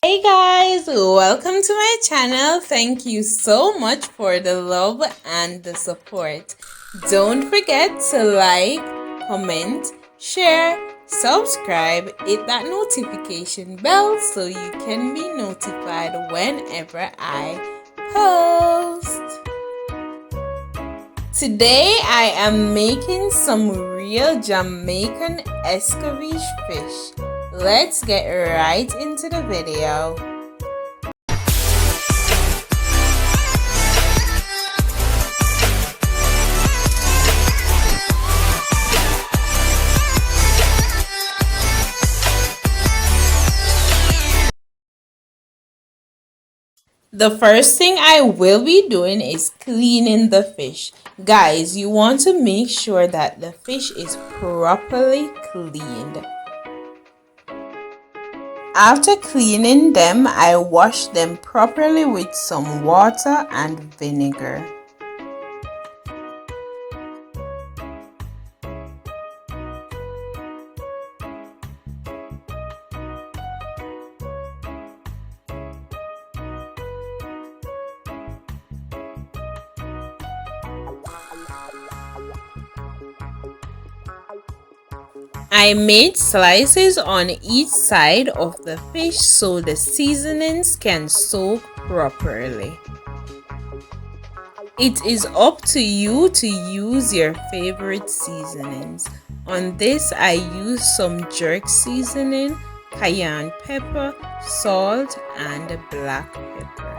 Hey guys, welcome to my channel. Thank you so much for the love and the support. Don't forget to like, comment, share, subscribe, hit that notification bell so you can be notified whenever I post. Today I am making some real Jamaican Escovitch fish. Let's get right into the video. The first thing I will be doing is cleaning the fish. Guys, you want to make sure that the fish is properly cleaned. After cleaning them, I wash them properly with some water and vinegar. I made slices on each side of the fish so the seasonings can soak properly. It is up to you to use your favorite seasonings. On this I use some jerk seasoning, cayenne pepper, salt and black pepper.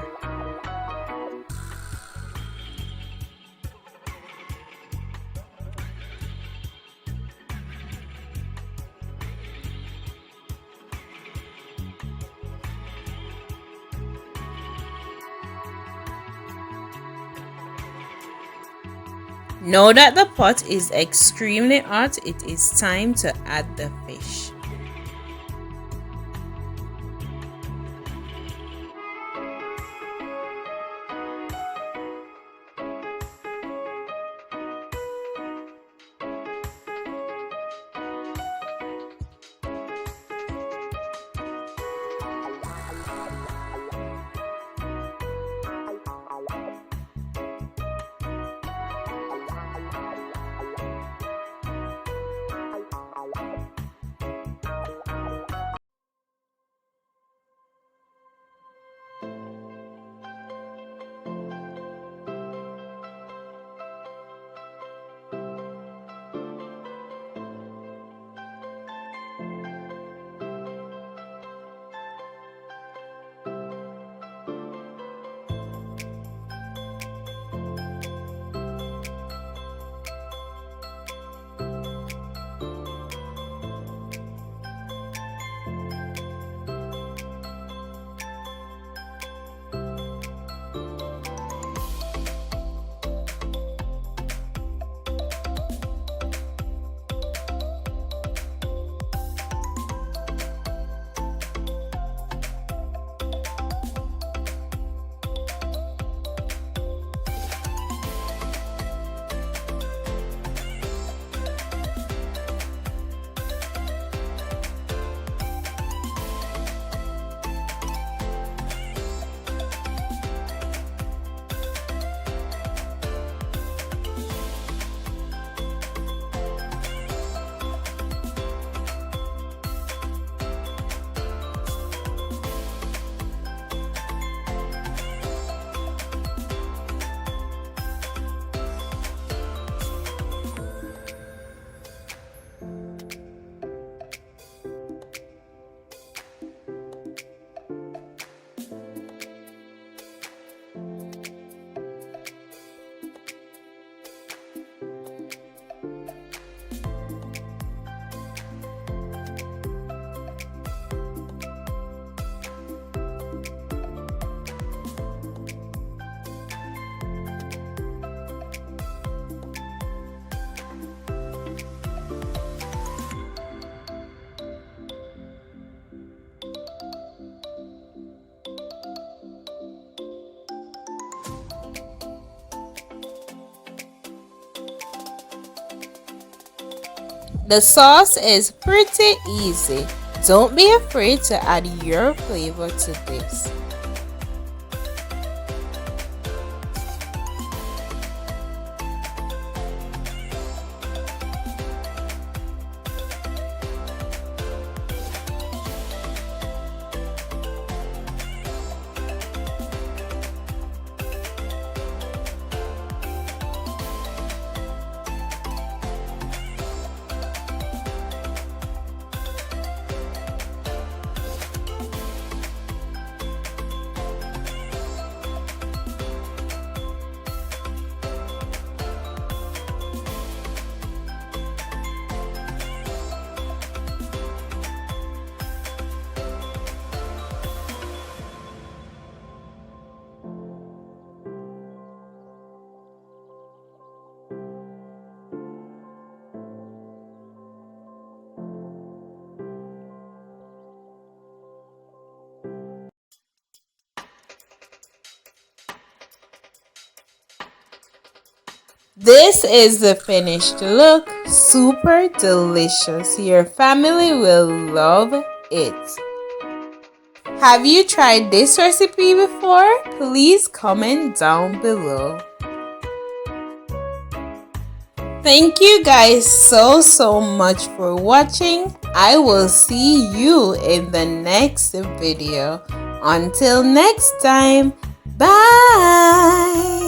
Now that the pot is extremely hot, it is time to add the fish. The sauce is pretty easy. Don't be afraid to add your flavor to this. This is the finished look. Super delicious. Your family will love it. Have you tried this recipe before? Please comment down below. Thank you guys so much for watching. I will see you in the next video. Until next time, bye.